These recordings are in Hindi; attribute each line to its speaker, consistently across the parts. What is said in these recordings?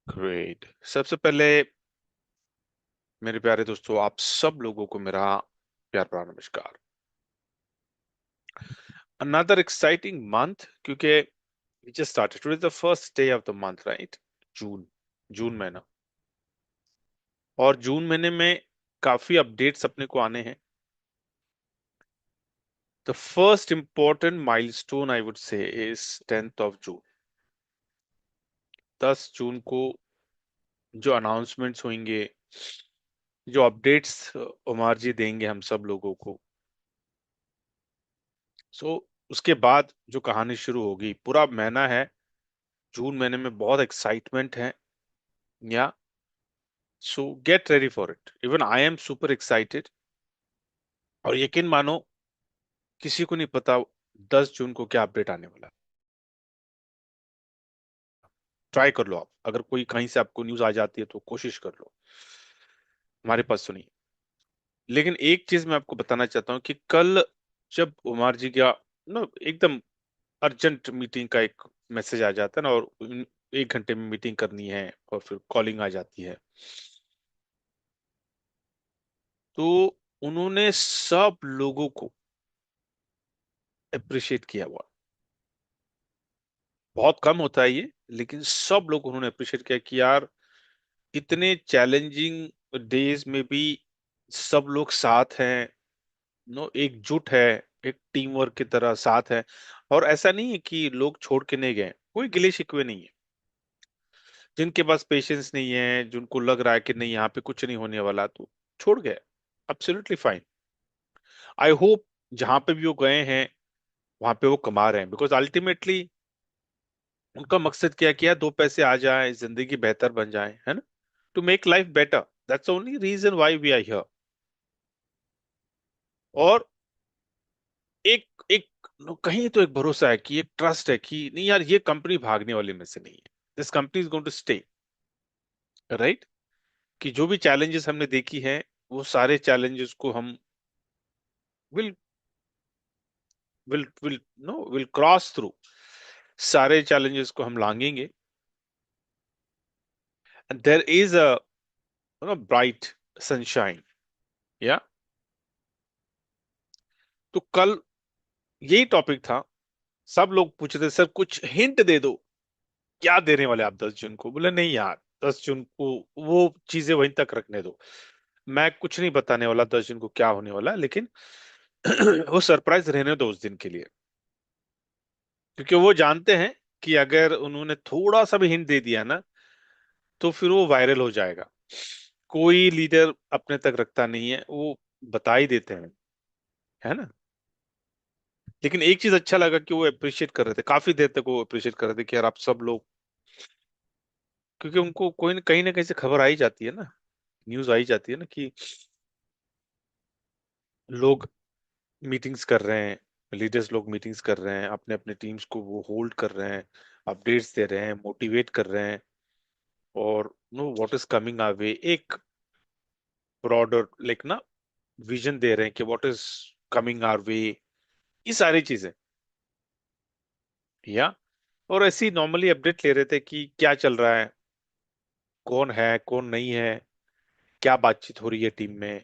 Speaker 1: ग्रेट। सबसे पहले मेरे प्यारे दोस्तों, आप सब लोगों को मेरा प्यार भरा नमस्कार। अनदर एक्साइटिंग मंथ, क्योंकि we just started today the first day of the month, right? June. जून महीना। और जून महीने में काफी अपडेट्स अपने को आने हैं। The first important milestone I would say is 10th of June। 10 जून को जो अनाउंसमेंट्स होंगे, जो अपडेट्स उमार जी देंगे हम सब लोगों को, सो उसके बाद जो कहानी शुरू होगी, पूरा महीना है। जून महीने में बहुत एक्साइटमेंट है। या सो get ready for it. Even I am super excited. और यकीन मानो, किसी को नहीं पता 10 जून को क्या अपडेट आने वाला है। ट्राई कर लो आप, अगर कोई कहीं से आपको न्यूज आ जाती है तो कोशिश कर लो। हमारे पास तो नहीं। लेकिन एक चीज मैं आपको बताना चाहता हूँ कि कल जब उमार जी का ना एकदम अर्जेंट मीटिंग का एक मैसेज आ जाता है ना, और 1 घंटे में मीटिंग करनी है और फिर कॉलिंग आ जाती है, तो उन्होंने सब लोगों को अप्रिशिएट किया हुआ। बहुत कम होता है ये, लेकिन सब लोग उन्होंने अप्रिशिएट किया कि यार, इतने चैलेंजिंग डेज में भी सब लोग साथ हैं। नो, एकजुट है। एक टीम वर्क की तरह साथ है। और ऐसा नहीं है कि लोग छोड़ के नहीं गए, कोई गिले शिकवे नहीं है। जिनके पास पेशेंस नहीं है, जिनको लग रहा है कि नहीं यहाँ पे कुछ नहीं होने वाला, तो छोड़ गए। Absolutely fine. आई होप जहां पे भी वो गए हैं वहां पे वो कमा रहे हैं, बिकॉज अल्टीमेटली उनका मकसद क्या किया, 2 पैसे आ जाए, जिंदगी बेहतर बन जाए, है ना? To make life better. That's only reason why we are here. और एक एक कहीं तो एक भरोसा है, कि एक ट्रस्ट है कि नहीं यार, ये कंपनी भागने वाली में से नहीं है। This company is going to stay, right? कि जो भी चैलेंजेस हमने देखी हैं, वो सारे चैलेंजेस को हम विल विल क्रॉस थ्रू। सारे चैलेंजेस को हम लांगेंगे। And there is a bright sunshine. या तो कल यही टॉपिक था। सब लोग पूछ रहे थे, सर कुछ हिंट दे दो, क्या देने वाले आप 10 जून को? बोले नहीं यार, 10 जून को वो चीजें वहीं तक रखने दो। मैं कुछ नहीं बताने वाला 10 जून को क्या होने वाला है, लेकिन वो सरप्राइज रहने दो उस दिन के लिए। क्योंकि वो जानते हैं कि अगर उन्होंने थोड़ा सा भी हिंट दे दिया ना, तो फिर वो वायरल हो जाएगा। कोई लीडर अपने तक रखता नहीं है, वो बता ही देते हैं, है ना? लेकिन एक चीज अच्छा लगा कि वो अप्रिशिएट कर रहे थे, काफी देर तक वो अप्रिशिएट कर रहे थे कि यार आप सब लोग, क्योंकि उनको कोई कहीं ना कहीं से खबर आई जाती है ना, न्यूज आई जाती है ना, कि लोग मीटिंग्स कर रहे हैं, लीडर्स लोग मीटिंग्स कर रहे हैं, अपने अपने टीम्स को वो होल्ड कर रहे हैं, अपडेट्स दे रहे हैं, मोटिवेट कर रहे हैं। और know what is coming our way, एक ब्रॉडर लाइक ना विजन दे रहे हैं कि what is coming our way. ये सारी चीजें। या और ऐसी नॉर्मली अपडेट ले रहे थे कि क्या चल रहा है, कौन है कौन नहीं है, क्या बातचीत हो रही है टीम में,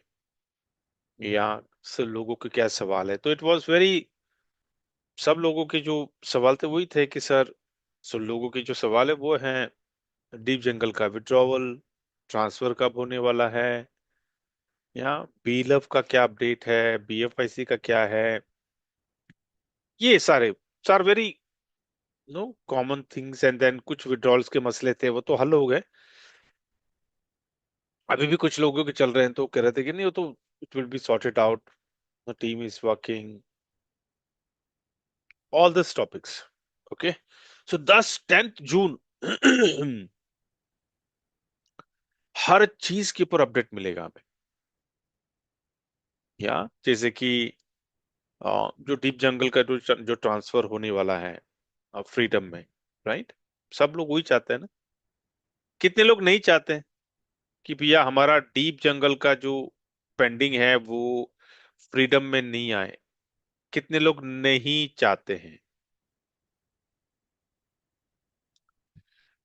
Speaker 1: या सब लोगों के क्या सवाल है। तो इट वाज वेरी, सब लोगों के जो सवाल थे वही थे कि सर, सब लोगों के जो सवाल है वो हैं, डीप जंगल का विड्रॉवल, ट्रांसफर कब होने वाला है, या बीलव का क्या अपडेट है, बीएफआईसी का क्या है। ये सारे सार very no common things. And then कुछ विड्रॉल्स के मसले थे, वो तो हल हो गए। अभी भी कुछ लोगों के चल रहे हैं, तो कह रहे थे कि नहीं, वो तो it will be sorted out, the team is working, all this topics. Okay. So 10 10 जून हर चीज के ऊपर अपडेट मिलेगा हमें। या जैसे कि जो डीप जंगल का जो ट्रांसफर होने वाला है फ्रीडम में, राइट? सब लोग वही चाहते हैं ना। कितने लोग नहीं चाहते हैं कि भैया हमारा डीप जंगल का जो पेंडिंग है वो फ्रीडम में नहीं आए? कितने लोग नहीं चाहते हैं?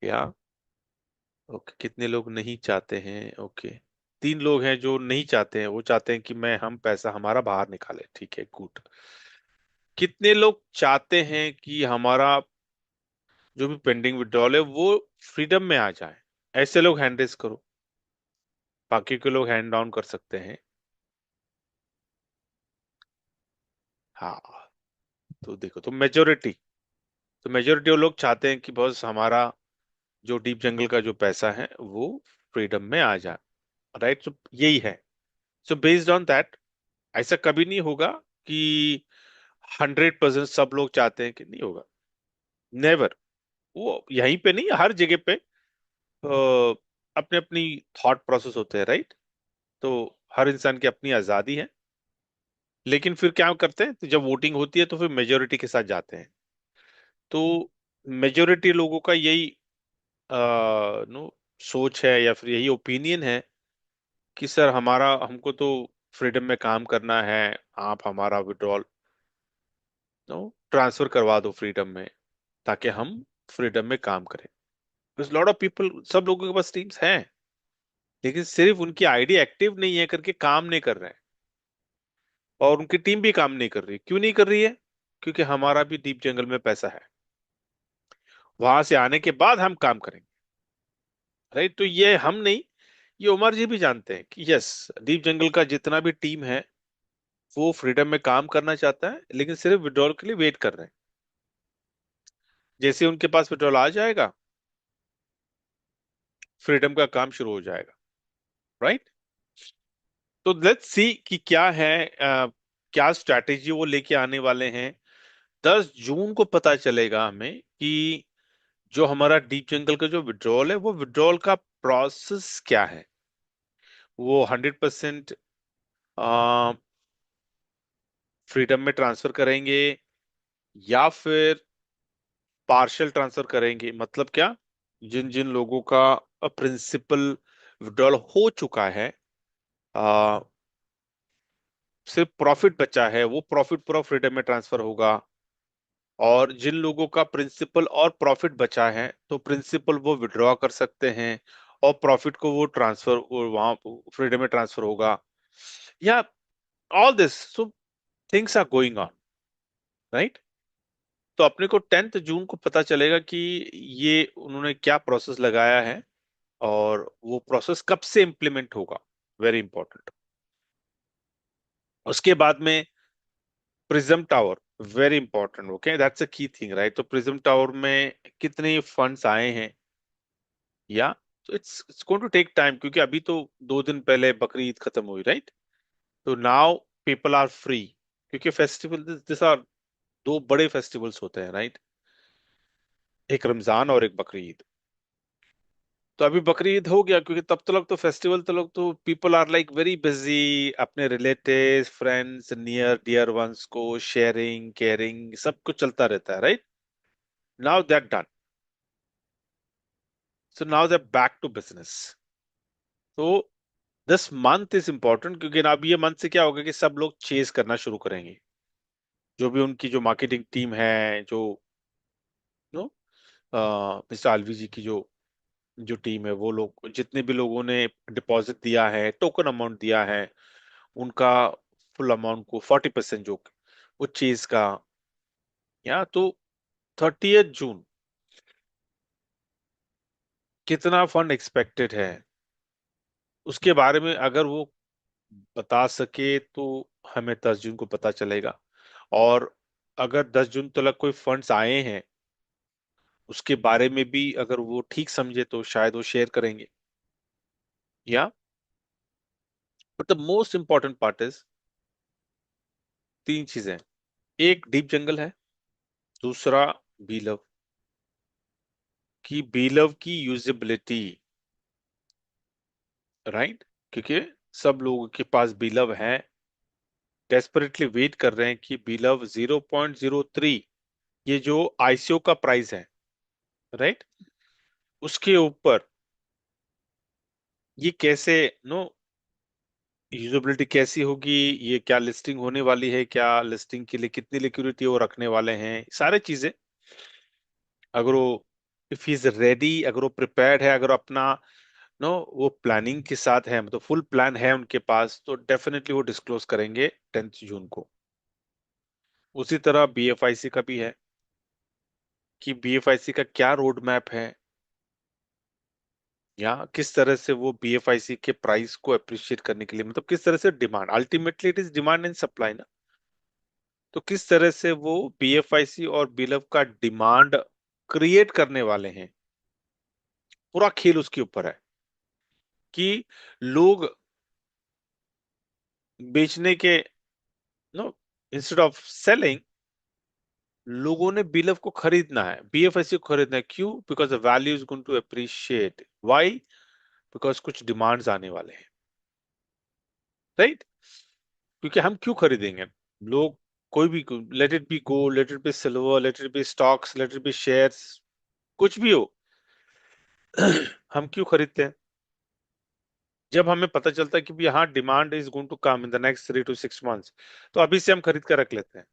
Speaker 1: या ओके, कितने लोग नहीं चाहते हैं? ओके, 3 लोग हैं जो नहीं चाहते हैं, वो चाहते हैं कि मैं हम पैसा हमारा बाहर निकाले, ठीक है, गुड। कितने लोग चाहते हैं कि हमारा जो भी पेंडिंग विड्रॉल है वो फ्रीडम में आ जाए? ऐसे लोग हैंड रेस करो, बाकी के लोग हैंड डाउन कर सकते हैं। हाँ, तो देखो, तो मेजोरिटी वो लोग चाहते हैं कि बस हमारा जो डीप जंगल का जो पैसा है वो फ्रीडम में आ जाए, राइट? तो यही है। सो बेस्ड ऑन दैट, ऐसा कभी नहीं होगा कि 100% सब लोग चाहते हैं, कि नहीं होगा, नेवर। वो यहीं पे नहीं, हर जगह पे अपने अपनी थॉट प्रोसेस होते हैं, राइट? तो हर इंसान की अपनी आजादी है, लेकिन फिर क्या करते हैं, तो जब वोटिंग होती है तो फिर मेजोरिटी के साथ जाते हैं। तो मेजोरिटी लोगों का यही नो सोच है, या फिर यही ओपिनियन है कि सर हमारा हमको तो फ्रीडम में काम करना है, आप हमारा विड्रॉल नो ट्रांसफर करवा दो फ्रीडम में, ताकि हम फ्रीडम में काम करें। लॉट ऑफ पीपल, सब लोगों के पास टीम्स हैं, लेकिन सिर्फ उनकी आईडी एक्टिव नहीं है करके काम नहीं कर रहे हैं, और उनकी टीम भी काम नहीं कर रही। क्यों नहीं कर रही है? क्योंकि हमारा भी डीप जंगल में पैसा है, वहां से आने के बाद हम काम करेंगे, राइट? तो ये हम नहीं, ये उमर जी भी जानते हैं कि यस, डीप जंगल का जितना भी टीम है वो फ्रीडम में काम करना चाहता है, लेकिन सिर्फ विड्रॉल के लिए वेट कर रहे हैं। जैसे उनके पास विड्रॉल आ जाएगा, फ्रीडम का काम शुरू हो जाएगा, राइट? तो लेट्स सी कि क्या है, क्या स्ट्रैटेजी वो लेके आने वाले हैं। 10 जून को पता चलेगा हमें कि जो हमारा डीप जंगल का जो विड्रॉल है, वो विड्रॉल का प्रोसेस क्या है। वो 100% फ्रीडम में ट्रांसफर करेंगे, या फिर पार्शियल ट्रांसफर करेंगे? मतलब क्या, जिन जिन लोगों का प्रिंसिपल विड्रॉल हो चुका है, आ, सिर्फ प्रॉफिट बचा है, वो प्रॉफिट पूरा फ्रीडम में ट्रांसफर होगा। और जिन लोगों का प्रिंसिपल और प्रॉफिट बचा है, तो प्रिंसिपल वो विड्रॉ कर सकते हैं, और प्रॉफिट को वो ट्रांसफर वहां फ्रीडम में ट्रांसफर होगा, या all this. So things are going on, right? तो अपने को 10 जून को पता चलेगा कि ये उन्होंने क्या प्रोसेस लगाया है, और वो प्रोसेस कब से इंप्लीमेंट होगा, वेरी इंपॉर्टेंट। उसके बाद में prism tower, very important, okay, that's a key thing, right? तो प्रिज्म टावर में कितने फंड्स आए हैं, या तो it's going to take time, क्योंकि अभी तो 2 दिन पहले बकरी ईद खत्म हुई, राइट? तो नाउ पीपल आर फ्री, क्योंकि फेस्टिवल, दिस आर दो बड़े फेस्टिवल्स होते हैं, राइट? एक रमजान और एक बकरी ईद। तो अभी बकरी ईद हो गया, क्योंकि तब तक तो फेस्टिवल तक तो people are like very busy, अपने relatives, friends, near dear ones को शेयरिंग केयरिंग सब कुछ चलता रहता है, right? Now that done, so now that back to business. तो दिस मंथ इज इंपॉर्टेंट, क्योंकि अब ये मंथ से क्या होगा कि सब लोग चेज करना शुरू करेंगे, जो भी उनकी जो मार्केटिंग टीम है, जो नो मिस्टर आलवी जी की जो जो टीम है, वो लोग जितने भी लोगों ने डिपॉजिट दिया है, टोकन अमाउंट दिया है, उनका फुल अमाउंट को 40% जो वो चीज का, या तो 30 जून कितना फंड एक्सपेक्टेड है, उसके बारे में अगर वो बता सके तो हमें 10 जून को पता चलेगा। और अगर 10 जून तक कोई फंड्स आए हैं, उसके बारे में भी अगर वो ठीक समझे तो शायद वो शेयर करेंगे, या but the most important part is 3 चीजें। एक डीप जंगल है, दूसरा बीलव, की बीलव की यूजेबिलिटी, राइट? क्योंकि सब लोगों के पास बीलव है, डेस्परेटली वेट कर रहे हैं कि बीलव 0.03, ये जो आईसीओ का प्राइस है, राइट, उसके ऊपर ये कैसे नो यूजेबिलिटी कैसी होगी, ये क्या लिस्टिंग होने वाली है, क्या लिस्टिंग के लिए कितनी लिक्विडिटी वो रखने वाले हैं, सारे चीजें। अगर वो इफ ही इज रेडी, अगर वो प्रिपेयर्ड है, अगर अपना नो वो प्लानिंग के साथ है, मतलब फुल प्लान है उनके पास, तो डेफिनेटली वो डिस्क्लोज करेंगे 10 जून को। उसी तरह बीएफआईसी का भी है कि बीएफआईसी का क्या रोड मैप है, या किस तरह से वो बीएफआईसी के प्राइस को अप्रिशिएट करने के लिए, मतलब किस तरह से demand, ultimately it is demand and supply ना, तो किस तरह से वो बीएफआईसी और बिलव का डिमांड क्रिएट करने वाले हैं, पूरा खेल उसके ऊपर है कि लोग बेचने के, नो, इंस्टेड ऑफ सेलिंग, लोगों ने बिलव को खरीदना है, बीएफआईसी को खरीदना है। क्यों? Because the value is going to appreciate. Why? Because कुछ डिमांड्स आने वाले हैं, राइट? क्योंकि हम क्यों खरीदेंगे लोग, कोई भी, let it be gold, let it be silver, let it be stocks, let it be shares, कुछ भी हो, हम क्यों खरीदते हैं? जब हमें पता चलता है कि भी हाँ demand is going to come in the next 3 to 6 months, तो अभी से हम खरीद कर रख लेते हैं।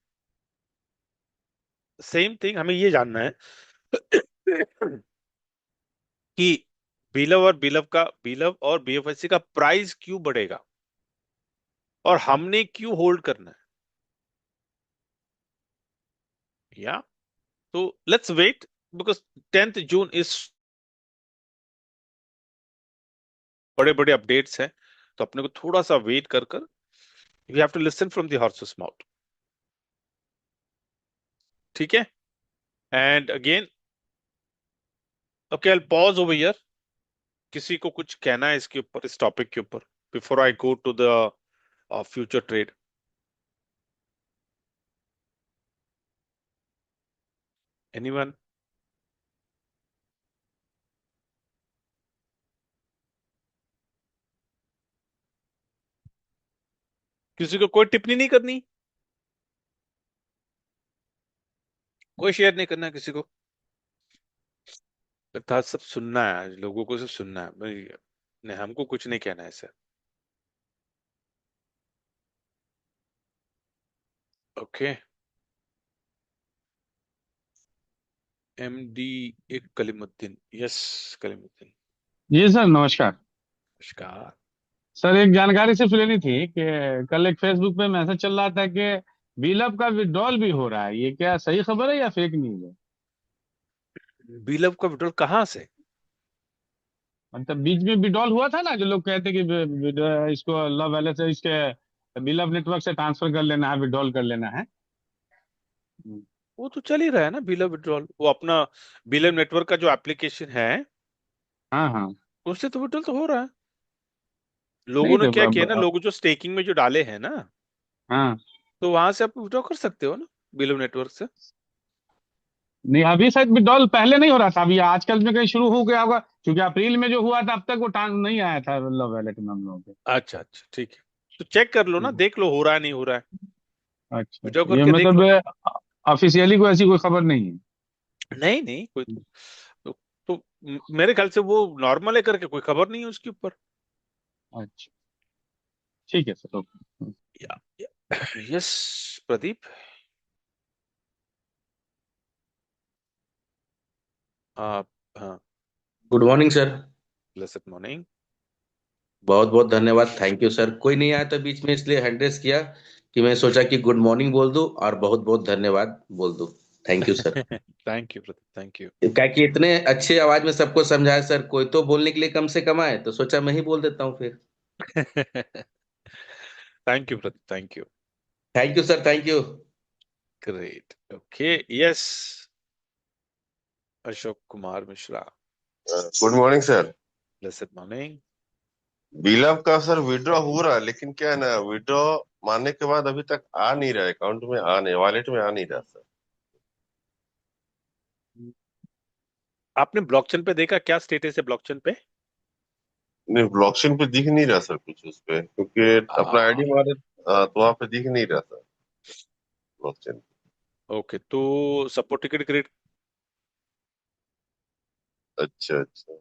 Speaker 1: सेम थिंग हमें ये जानना है कि बिलव और बीएफएससी का प्राइस क्यों बढ़ेगा, और हमने क्यों होल्ड करना है, या तो let's wait, because 10th June is, बड़े बड़े अपडेट्स हैं, तो अपने को थोड़ा सा वेट कर कर, we have to listen from the horse's mouth. ठीक है? And again, okay, I pause over here. किसी को कुछ कहना है इसके ऊपर, इस टॉपिक के ऊपर, before I go to the future trade? Anyone? किसी को कोई टिप्पणी नहीं करनी, कोई शेयर नहीं करना है किसी को? था सब सुनना है, आज लोगों को सब सुनना है भाई, नहीं हमको कुछ नहीं कहना है सर। ओके। एमडी एक कलीमुद्दीन, यस, कलीमुद्दीन,
Speaker 2: जी सर, नमस्कार।
Speaker 1: नमस्कार।
Speaker 2: सर, एक जानकारी सिर्फ लेनी थी कि कल एक फेसबुक पे मैसेज चल रहा था कि बिलअप का विड्रॉल भी हो रहा है। ये क्या सही खबर है या फेक न्यूज है?
Speaker 1: बिलव का विड्रॉल कहाँ से?
Speaker 2: मतलब बीच में विड्रॉल हुआ था ना, जो लोग कहते कि इसको लव वैलेट से, इसके बिलअप नेटवर्क से ट्रांसफर कर लेना है, विड्रॉल कर लेना है। हम्म।
Speaker 1: वो तो चल ही रहा है ना बिलव विड्रॉल, वो अपना बिलव नेटवर्क का जो एप्लीकेशन है,
Speaker 2: हाँ हाँ।
Speaker 1: उससे तो विड्रॉल तो हो रहा है। लोगों
Speaker 2: नहीं
Speaker 1: ने
Speaker 2: तो
Speaker 1: क्या किया ना, लोग जो स्टेकिंग में जो डाले हैं ना,
Speaker 2: हाँ।
Speaker 1: तो वहां से आप विड्रॉ कर सकते हो ना, बिलव नेटवर्क से।
Speaker 2: नहीं, अभी शायद विड्रॉल पहले नहीं हो रहा था, अभी आजकल में कहीं शुरू हो गया होगा, क्योंकि अप्रैल में जो हुआ था अब तक वो ट्रांस नहीं आया था लव वैलेट में हम लोगों
Speaker 1: अच्छा अच्छा, ठीक है, तो चेक कर लो ना,
Speaker 2: के।
Speaker 1: देख लो हो रहा है नहीं हो रहा है,
Speaker 2: अच्छा
Speaker 1: विड्रॉ
Speaker 2: अच्छा, ये
Speaker 1: करके देख लो।
Speaker 2: मतलब ऑफिशियली कोई ऐसी कोई खबर नहीं है?
Speaker 1: नहीं नहीं, कोई तो मेरे ख्याल से वो नॉर्मल है करके कोई खबर नहीं है उसके ऊपर।
Speaker 2: अच्छा, ठीक है सर, ओके।
Speaker 1: या यस, प्रदीप, आप, हाँ,
Speaker 3: good morning sir.
Speaker 1: Blessed morning.
Speaker 3: बहुत बहुत धन्यवाद, थैंक यू सर। कोई नहीं आया था बीच में, इसलिए हैंड रेस किया कि मैं सोचा कि गुड मॉर्निंग बोल दूं और बहुत बहुत धन्यवाद बोल दूं। Thank you sir.
Speaker 1: Thank you Pradeep, thank you.
Speaker 3: क्या कि इतने अच्छे आवाज में सबको समझाया सर, कोई तो बोलने के लिए कम से कम आए, तो सोचा मैं ही बोल देता हूँ फिर।
Speaker 1: Thank you Pradeep, thank you.
Speaker 3: Thank you sir, thank you.
Speaker 1: Great, okay, yes, Ashok Kumar Mishra,
Speaker 4: good morning sir.
Speaker 1: Blessed morning.
Speaker 4: बिलव का सर विड्रॉ हो रहा है, लेकिन क्या है ना, विड्रॉ मारने के बाद अभी तक आ नहीं रहा है, अकाउंट में आ नहीं, वॉलेट में आ नहीं रहा सर।
Speaker 1: आपने ब्लॉकचेन पे देखा क्या स्टेटस है ब्लॉकचेन पे?
Speaker 4: नहीं, ब्लॉकचेन पे दिख नहीं रहा सर कुछ उस पे, क्योंकि अपना
Speaker 1: आ,
Speaker 4: आईडी मारे तो वहां पे दिख नहीं रहा सर ब्लॉकचेन।
Speaker 1: ओके, तो सपोर्ट टिकट क्रिएट,
Speaker 4: अच्छा अच्छा।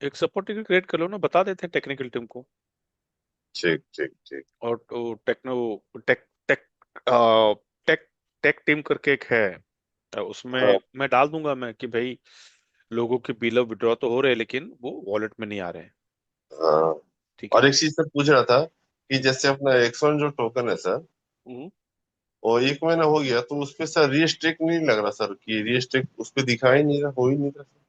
Speaker 1: एक सपोर्ट टिकट क्रिएट कर लो ना, बता देते हैं टेक्निकल टीम को।
Speaker 4: ठीक ठीक ठीक।
Speaker 1: और तो techno, tech tech tech tech team करके एक है, उसमें
Speaker 4: हाँ
Speaker 1: मैं डाल दूंगा मैं कि भाई लोगों के बिल ऑफ विड्रॉ तो हो रहे हैं लेकिन वो वॉलेट में नहीं आ रहे हैं।
Speaker 4: हाँ।
Speaker 1: ठीक है।
Speaker 4: और एक चीज सर पूछ रहा था कि जैसे अपना एक्सॉन जो टोकन है सर,
Speaker 1: हम्म।
Speaker 4: वो 1 महीना हो गया तो उस पे सर रीस्टेक नहीं लग रहा सर, कि रीस्टेक उस पे दिखा ही नहीं रहा, हो ही नहीं रहा सर।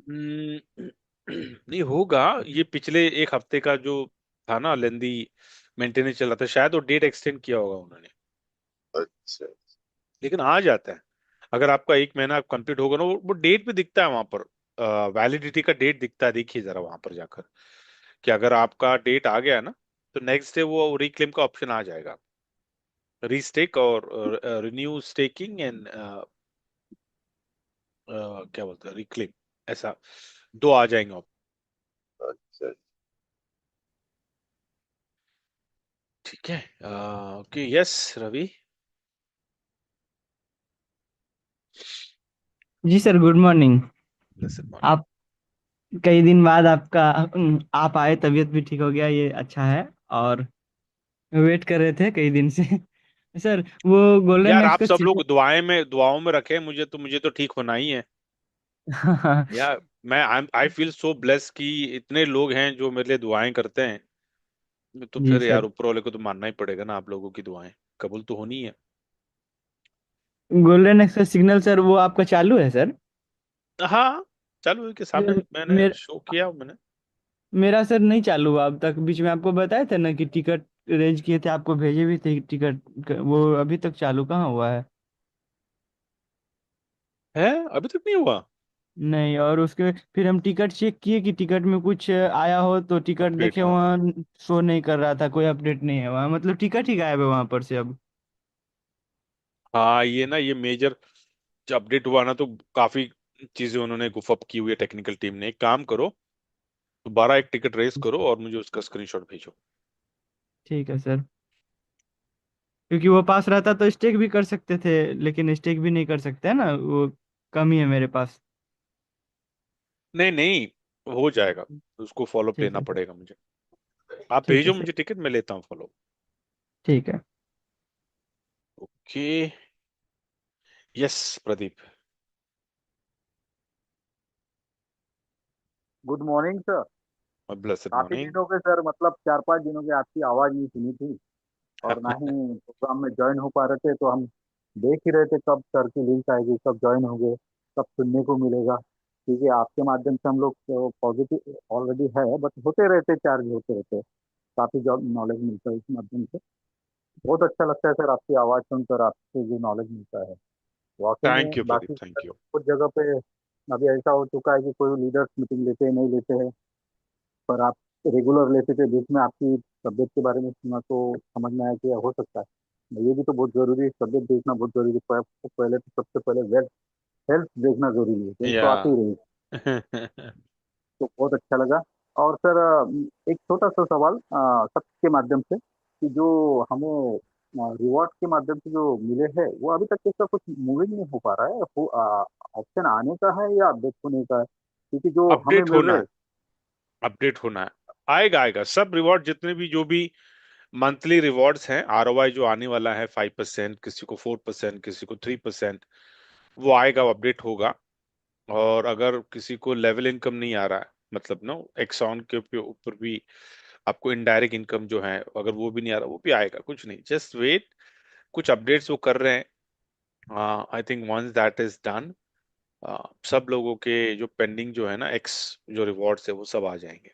Speaker 1: हम्म, नहीं होगा। ये पिछले एक हफ्ते का जो था ना लेंदी मेंटेनेंस चल रहा था, शायद वो डेट एक्सटेंड किया होगा उन्होंने।
Speaker 4: अच्छा।
Speaker 1: लेकिन आ जाता है। अगर आपका एक महीना कंप्लीट होगा ना, वो डेट भी दिखता है वहां पर। वैलिडिटी का डेट दिखता है, देखिए जरा वहां पर जाकर कि अगर आपका डेट आ गया ना, तो नेक्स्ट डे वो रिक्लेम का ऑप्शन आ जाएगा। रीस्टेक और रिन्यू स्टेकिंग एंड क्या बोलते हैं, रिक्लेम, ऐसा दो आ जाएंगे ऑप्शन।
Speaker 4: अच्छा।
Speaker 1: ठीक है। Okay, yes Ravi.
Speaker 5: जी sir, good morning.
Speaker 1: Blessed morning.
Speaker 5: आप कई दिन बाद आपका आप आए, तबीयत भी ठीक हो गया, ये अच्छा है। और वेट कर रहे थे कई दिन से। सर, वो गोल्डन
Speaker 1: यार
Speaker 5: एक्स
Speaker 1: आप
Speaker 5: का
Speaker 1: सब
Speaker 5: सिग्नल।
Speaker 1: लोग दुआओं में रखें मुझे, तो मुझे तो ठीक होना ही है। यार मैं आई फील सो ब्लेस कि इतने लोग हैं जो मेरे लिए दुआएं करते हैं। तो
Speaker 5: जी
Speaker 1: फिर यार
Speaker 5: सर,
Speaker 1: ऊपर वाले को तो मानना ही पड़ेगा ना, आप लोगों की दुआएं कबूल तो होनी है।
Speaker 5: गोल्डन एक्स का सिग्नल सर, वो आपका चालू है सर?
Speaker 1: हाँ, चालू है, के सामने
Speaker 5: सर,
Speaker 1: मैंने
Speaker 5: मेर,
Speaker 1: शो किया मैंने।
Speaker 5: मेरा सर नहीं चालू हुआ अब तक। बीच में आपको बताया था ना कि टिकट अरेंज किए थे, आपको भेजे भी थे टिकट, वो अभी तक चालू कहाँ हुआ है?
Speaker 1: है, अभी तक नहीं हुआ।
Speaker 5: नहीं, और उसके फिर हम टिकट चेक किए कि टिकट में कुछ आया हो, तो टिकट
Speaker 1: अपडेट,
Speaker 5: देखे
Speaker 1: हाँ।
Speaker 5: वहाँ शो नहीं कर रहा था, कोई अपडेट नहीं है वहाँ, मतलब टिकट ही गायब है वहाँ पर से अब।
Speaker 1: हाँ ये ना, ये मेजर जब अपडेट हुआ ना, तो काफी चीजें उन्होंने गुफअप की हुई है टेक्निकल टीम ने। एक काम करो, दोबारा एक टिकट रेस करो और मुझे उसका स्क्रीनशॉट भेजो।
Speaker 5: ठीक है सर। क्योंकि वो पास रहता तो स्टेक भी कर सकते थे, लेकिन स्टेक भी नहीं कर सकते है ना, वो कम ही है मेरे पास।
Speaker 1: नहीं नहीं, हो जाएगा। उसको फॉलोअप
Speaker 5: ठीक
Speaker 1: लेना
Speaker 5: है सर।
Speaker 1: पड़ेगा मुझे। आप
Speaker 5: ठीक है
Speaker 1: भेजो
Speaker 5: सर।
Speaker 1: मुझे टिकट, मैं लेता हूँ फॉलो।
Speaker 5: ठीक है।
Speaker 1: Okay. Yes Pradeep.
Speaker 6: Good morning sir.
Speaker 1: Blessed
Speaker 6: काफी
Speaker 1: मॉर्निंग।
Speaker 6: दिन हो गए सर, मतलब 4-5 दिनों की आपकी आवाज नहीं सुनी थी, और ना ही प्रोग्राम में ज्वाइन हो पा रहे थे। तो हम देख ही रहे थे कब सर की लिंक आएगी, कब ज्वाइन होंगे, कब सुनने को मिलेगा। क्योंकि आपके माध्यम से हम लोग पॉजिटिव ऑलरेडी है, बट होते रहते, चार्ज होते रहते, काफी जॉब नॉलेज मिलता है इस माध्यम से। बहुत अच्छा लगता है सर आपकी आवाज सुनकर, आपसे जो नॉलेज मिलता है वाकई
Speaker 1: थैंक
Speaker 6: में।
Speaker 1: यू प्रदीप,
Speaker 6: बाकी
Speaker 1: थैंक यू।
Speaker 6: कुछ जगह पे अभी ऐसा हो चुका है कि कोई लीडर्स मीटिंग लेते हैं, नहीं लेते हैं, पर आप रेगुलर लेते थे। बीच में आपकी तबीयत के बारे में सुना तो समझ में आया कि हो सकता है ये भी तो बहुत जरूरी है, तबीयत देखना बहुत जरूरी है। पहले तो सबसे पहले वेल्थ हेल्थ देखना जरूरी है, हेल्थ तो
Speaker 1: या
Speaker 6: आती ही रही। तो बहुत अच्छा लगा। और सर, एक छोटा सा सवाल सबके माध्यम से, कि जो हमें रिवॉर्ड के माध्यम से जो मिले हैं, वो अभी तक इसका कुछ मूविंग नहीं हो पा रहा है। ऑप्शन आने का है या अपडेट होने का है? क्योंकि जो हमें
Speaker 1: अपडेट
Speaker 6: मिल
Speaker 1: होना
Speaker 6: रहे
Speaker 1: है, अपडेट होना है। आएगा आएगा सब रिवॉर्ड, जितने भी जो भी मंथली रिवॉर्ड्स हैं, आरओआई जो आने वाला है 5%, किसी को 4%, किसी को 3%, वो आएगा, वो अपडेट होगा। और अगर किसी को लेवल इनकम नहीं आ रहा है, मतलब नो एक्सॉन के ऊपर भी आपको इनडायरेक्ट इनकम जो है, अगर वो भी नहीं आ रहा, वो भी आएगा। कुछ नहीं, जस्ट वेट। कुछ अपडेट्स वो कर रहे हैं। I think once that is done, सब लोगों के जो पेंडिंग जो है ना एक्स जो रिवॉर्ड्स है, वो सब आ जाएंगे।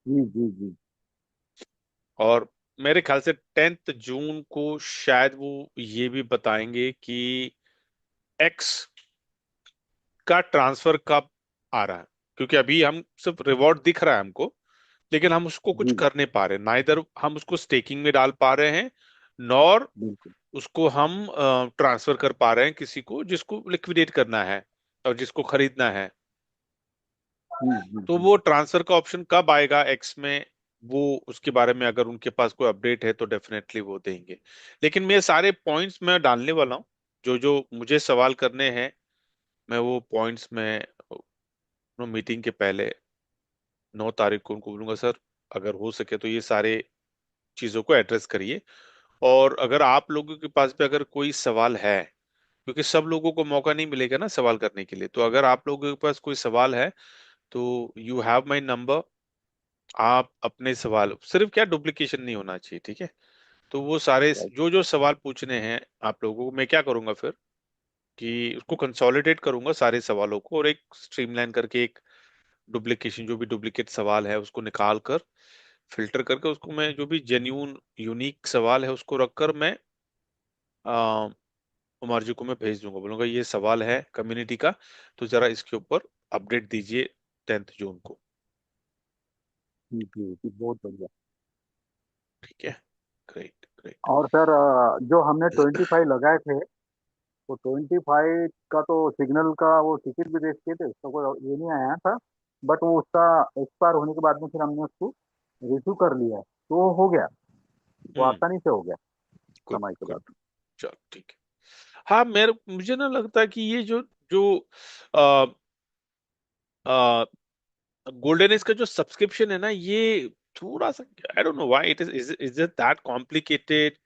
Speaker 6: जी जी जी।
Speaker 1: और मेरे ख्याल से 10 जून को शायद वो ये भी बताएंगे कि एक्स का ट्रांसफर कब आ रहा है। क्योंकि अभी हम सिर्फ रिवॉर्ड दिख रहा है हमको, लेकिन हम उसको कुछ
Speaker 6: जी
Speaker 1: कर नहीं पा रहे, ना इधर हम उसको स्टेकिंग में डाल पा रहे हैं, नॉर
Speaker 6: बिल्कुल।
Speaker 1: उसको हम ट्रांसफर कर पा रहे हैं किसी को जिसको लिक्विडेट करना है और जिसको खरीदना है। तो
Speaker 6: जी।
Speaker 1: वो ट्रांसफर का ऑप्शन कब आएगा एक्स में, वो उसके बारे में अगर उनके पास कोई अपडेट है तो डेफिनेटली वो देंगे। लेकिन मेरे सारे पॉइंट्स मैं डालने वाला हूँ, जो जो मुझे सवाल करने हैं, मैं वो पॉइंट्स में मीटिंग के पहले 9 तारीख को उनको बोलूंगा, सर अगर हो सके तो ये सारे चीजों को एड्रेस करिए। और अगर आप लोगों के पास भी अगर कोई सवाल है, क्योंकि सब लोगों को मौका नहीं मिलेगा ना सवाल करने के लिए। तो अगर आप लोगों के पास कोई सवाल है तो यू हैव माई नंबर, आप अपने सवाल, सिर्फ क्या डुप्लीकेशन नहीं होना चाहिए, ठीक है। तो वो सारे जो जो सवाल पूछने हैं आप लोगों को, मैं क्या करूंगा फिर कि उसको कंसोलिडेट करूंगा सारे सवालों को, और एक स्ट्रीमलाइन करके एक डुप्लीकेशन, जो भी डुप्लीकेट सवाल है उसको निकाल कर फिल्टर करके, उसको मैं जो भी जेन्यून यूनिक सवाल है उसको रखकर मैं उमर जी को मैं भेज दूंगा, बोलूंगा ये सवाल है कम्युनिटी का, तो जरा इसके ऊपर अपडेट दीजिए 10 जून को।
Speaker 6: जी जी जी, बहुत बढ़िया।
Speaker 1: ठीक है, ग्रेट ग्रेट।
Speaker 6: और सर, जो हमने 25 लगाए थे, तो 25 का तो सिग्नल का वो टिकट भी रेस किए थे, उसका कोई ये नहीं आया था। बट वो उसका एक्सपायर होने के बाद में फिर हमने उसको रिव्यू कर लिया है, तो वो हो गया, वो
Speaker 1: हम्म।
Speaker 6: आसानी से हो गया
Speaker 1: गुड
Speaker 6: समय के
Speaker 1: गुड।
Speaker 6: बाद।
Speaker 1: चलो ठीक है। हाँ, मुझे ना लगता है कि ये जो जो आ, आ, गोल्डन एज का जो सब्सक्रिप्शन है ना, ये थोड़ा सा, I don't know why is it that complicated.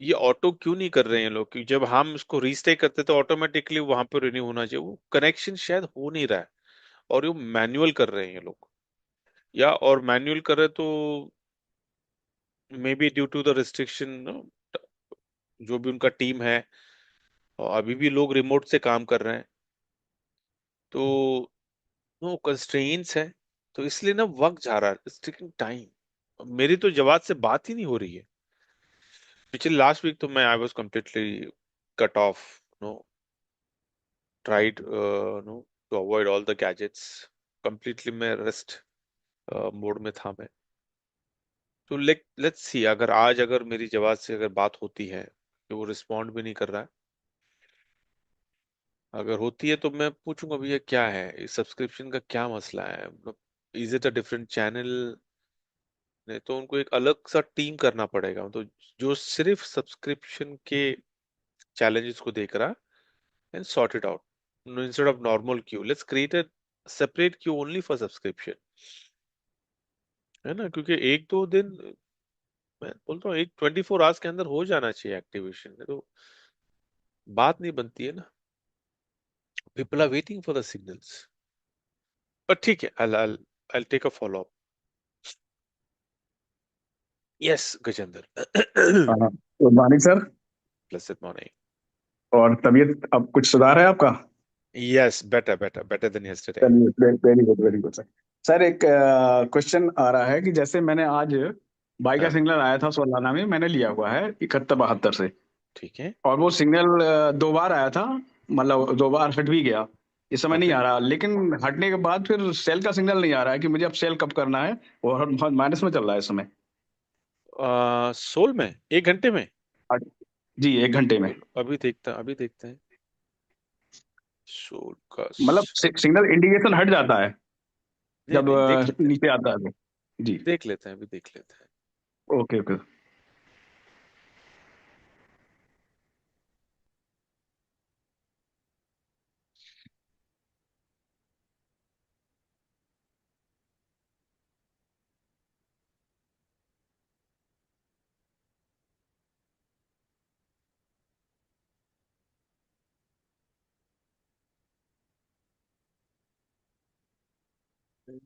Speaker 1: ये ऑटो क्यों नहीं कर रहे हैं लोग, कि जब हम इसको रीस्टे करते तो ऑटोमेटिकली वहां पर रिन्यू होना चाहिए, वो कनेक्शन शायद हो नहीं रहा है, और ये मैनुअल कर रहे हैं ये लोग, या और मैनुअल कर रहे तो maybe due to the restriction, जो भी उनका टीम है, और अभी भी लोग रिमोट से काम कर रहे हैं, तो नो कंस्ट्रेंट्स है, तो इसलिए ना वक्त जा रहा है, इट्स टेकिंग टाइम। मेरी तो जवाब से बात ही नहीं हो रही है। पिछले लास्ट वीक तो मैं I was completely cut off, no tried no to avoid all the gadgets, completely मैं रेस्ट मोड में था मैं। तो लेट्स सी, अगर आज अगर मेरी जवाब से अगर बात होती है, कि वो रिस्पॉन्ड भी नहीं कर रहा है, अगर होती है तो मैं पूछूंगा भैया क्या है इस सब्सक्रिप्शन का, क्या मसला है, मतलब is it a different channel, नहीं तो उनको एक अलग सा टीम करना पड़ेगा, तो जो सिर्फ सब्सक्रिप्शन के चैलेंजेस को देख रहा, and sort it out, instead of normal Q let's create a separate Q only for subscription, है ना। क्योंकि एक दो दिन, मैं बोलता हूँ एक 24 आवर्स के अंदर हो जाना चाहिए एक्टिवेशन, तो बात नहीं बनती है ना, people are waiting for the signals. पर ठीक है, I'll take a follow up. Yes, Gajendra.
Speaker 7: हाँ, good morning sir.
Speaker 1: Blessed morning.
Speaker 7: और तबीयत अब कुछ सुधार है आपका?
Speaker 1: Yes, better than yesterday.
Speaker 7: चलिए, very good, very good sir. Sir, एक क्वेश्चन आ रहा है कि जैसे मैंने आज बाई का
Speaker 1: हाँ,
Speaker 7: सिग्नल आया था सोलाना में, मैंने लिया हुआ है 71-72 से।
Speaker 1: ठीक है।
Speaker 7: और वो सिग्नल 2 बार आया था, मतलब 2 बार हट भी गया। इस समय नहीं
Speaker 1: ओके।
Speaker 7: आ रहा, लेकिन हटने के बाद फिर सेल का सिग्नल नहीं आ रहा है कि मुझे अब सेल कब करना है। और बहुत माइनस में चल रहा है इस समय।
Speaker 1: सोल में 1 घंटे में?
Speaker 7: आज- जी, 1 घंटे में।
Speaker 1: अभी देखते हैं सोल का
Speaker 7: मतलब सिग्नल इंडिकेशन हट जाता है
Speaker 1: नहीं
Speaker 7: जब
Speaker 1: नहीं, देख लेते हैं,
Speaker 7: नीचे आता है तो। जी।
Speaker 1: अभी देख लेते हैं।
Speaker 7: Okay, okay.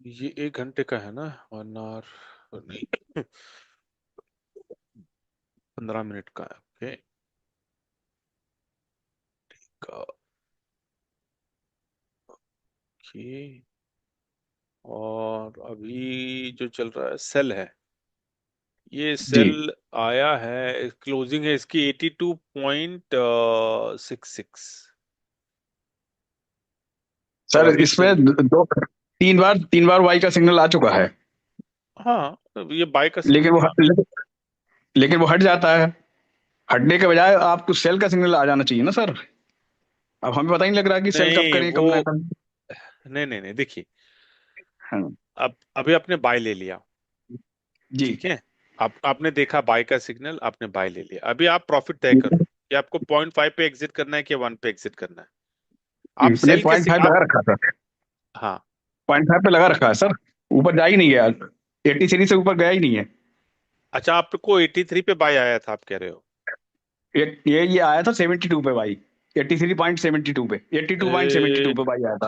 Speaker 1: ये 1 घंटे का है ना, 1 आवर नहीं, 15 मिनट का है। ओके, का ओके। और अभी जो चल रहा है सेल है, ये
Speaker 7: जी
Speaker 1: सेल आया है, क्लोजिंग है इसकी 82.66। और
Speaker 7: सर,
Speaker 1: अभी
Speaker 7: इसमें दो 3 बार वाई का सिग्नल आ चुका है।
Speaker 1: हाँ, तो ये बाय का
Speaker 7: लेकिन
Speaker 1: सिग्नल था।
Speaker 7: लेकिन वो हट जाता है। हटने के बजाय आपको सेल का सिग्नल आ जाना चाहिए ना सर। अब हमें पता ही नहीं लग रहा कि सेल कब
Speaker 1: नहीं
Speaker 7: करें
Speaker 1: वो,
Speaker 7: कब ना करें।
Speaker 1: नहीं देखिए,
Speaker 7: हाँ।
Speaker 1: अब अभी आपने बाय ले लिया,
Speaker 7: जी।
Speaker 1: ठीक है। आप आपने देखा बाय का सिग्नल, आपने बाय ले लिया, अभी आप प्रॉफिट तय करो कि आपको 0.5 पे एग्जिट करना है कि 1 पे एग्जिट करना है। आप
Speaker 7: नहीं,
Speaker 1: सेल के
Speaker 7: 0.5
Speaker 1: आप,
Speaker 7: लगा रखा था।
Speaker 1: हाँ।
Speaker 7: 0.5 पे लगा रखा है सर। ऊपर जा ही नहीं गया। 83 से ऊपर गया ही नहीं है।
Speaker 1: अच्छा, आपको 83 पे बाय आया था आप कह रहे हो?
Speaker 7: ये आया था 72 पे भाई। 83.72 पे, 82.72 पे भाई आया था।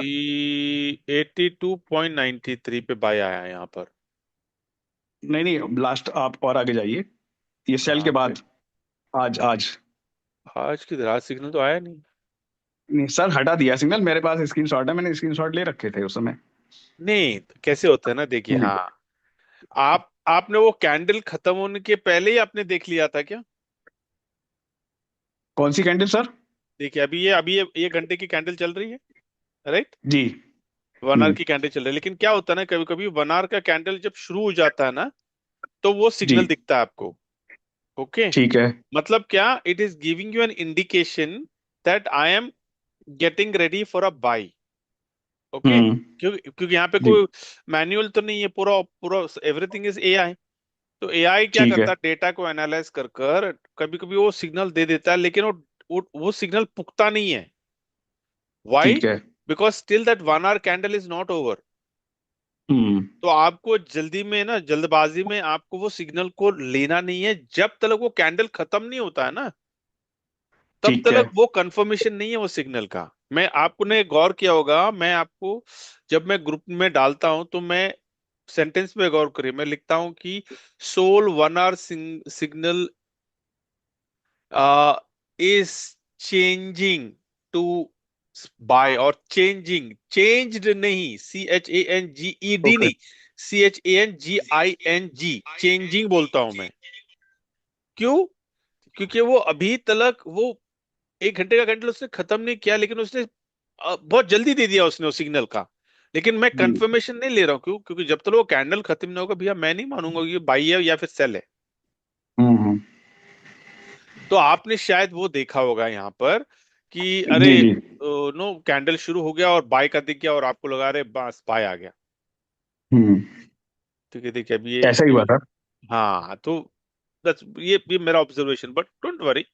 Speaker 1: 82.93 पे बाय आया है यहाँ पर।
Speaker 7: नहीं नहीं, लास्ट आप और आगे जाइए, ये सेल
Speaker 1: यहाँ
Speaker 7: के
Speaker 1: पे
Speaker 7: बाद। आज आज
Speaker 1: आज की रात सिग्नल तो आया नहीं।
Speaker 7: नहीं सर, हटा दिया सिग्नल, मेरे पास स्क्रीनशॉट है, मैंने स्क्रीनशॉट ले रखे थे उस समय।
Speaker 1: नहीं तो कैसे होता है ना, देखिए,
Speaker 7: जी।
Speaker 1: हाँ, आपने वो कैंडल खत्म होने के पहले ही आपने देख लिया था क्या?
Speaker 7: कौन सी कैंडल सर?
Speaker 1: देखिए, अभी ये 1 घंटे की कैंडल चल रही है, राइट?
Speaker 7: जी।
Speaker 1: 1 आवर
Speaker 7: हम्म।
Speaker 1: की कैंडल चल रही है, लेकिन क्या होता है ना, कभी कभी 1 आवर का कैंडल जब शुरू हो जाता है ना, तो वो
Speaker 7: जी।
Speaker 1: सिग्नल दिखता है आपको। ओके।
Speaker 7: ठीक है।
Speaker 1: मतलब क्या, it is giving you an indication that I am getting ready for a buy. Okay.
Speaker 7: Hmm.
Speaker 1: क्योंकि यहाँ पे
Speaker 7: जी।
Speaker 1: कोई मैनुअल तो नहीं है, पूरा पूरा एवरीथिंग इज एआई। तो एआई क्या
Speaker 7: ठीक है।
Speaker 1: करता है, डेटा को एनालाइज कर कर कभी कभी वो सिग्नल दे देता है, लेकिन वो सिग्नल पुख्ता नहीं है। वाई?
Speaker 7: ठीक है।
Speaker 1: Because still that 1 hour candle is not over.
Speaker 7: Hmm.
Speaker 1: तो आपको जल्दी में ना, जल्दबाजी में आपको वो सिग्नल को लेना नहीं है, जब तक वो कैंडल खत्म नहीं होता है ना, तब
Speaker 7: ठीक है।
Speaker 1: तक वो कंफर्मेशन नहीं है वो सिग्नल का। मैं आपको ने गौर किया होगा, मैं आपको जब मैं ग्रुप में डालता हूं तो मैं सेंटेंस में गौर करिए, मैं लिखता हूं कि सोल 1 our signal is changing to buy, और चेंज्ड नहीं, CHANGED
Speaker 7: ओके।
Speaker 1: नहीं, CHANGING, चेंजिंग बोलता हूं मैं। क्यों? क्योंकि वो अभी तक वो 1 घंटे का कैंडल उसने खत्म नहीं किया, लेकिन उसने बहुत जल्दी दे दिया उसने उस सिग्नल का। लेकिन मैं
Speaker 7: जी।
Speaker 1: कंफर्मेशन नहीं ले रहा हूँ। क्यों? क्योंकि जब तक वो कैंडल खत्म नहीं होगा भैया, मैं नहीं मानूंगा कि ये बाई है या फिर सेल है।
Speaker 7: हम्म।
Speaker 1: तो आपने शायद वो देखा होगा यहाँ पर कि अरे,
Speaker 7: जी। जी।
Speaker 1: नो, कैंडल शुरू हो गया और बाय का दिख गया, और आपको लगा अरे बस बाय आ गया।
Speaker 7: हम्म।
Speaker 1: ठीक है, देखिए अभी ये
Speaker 7: ऐसा ही हुआ था।
Speaker 1: हाँ, तो बस ये मेरा ऑब्जर्वेशन, बट डोंट वरी।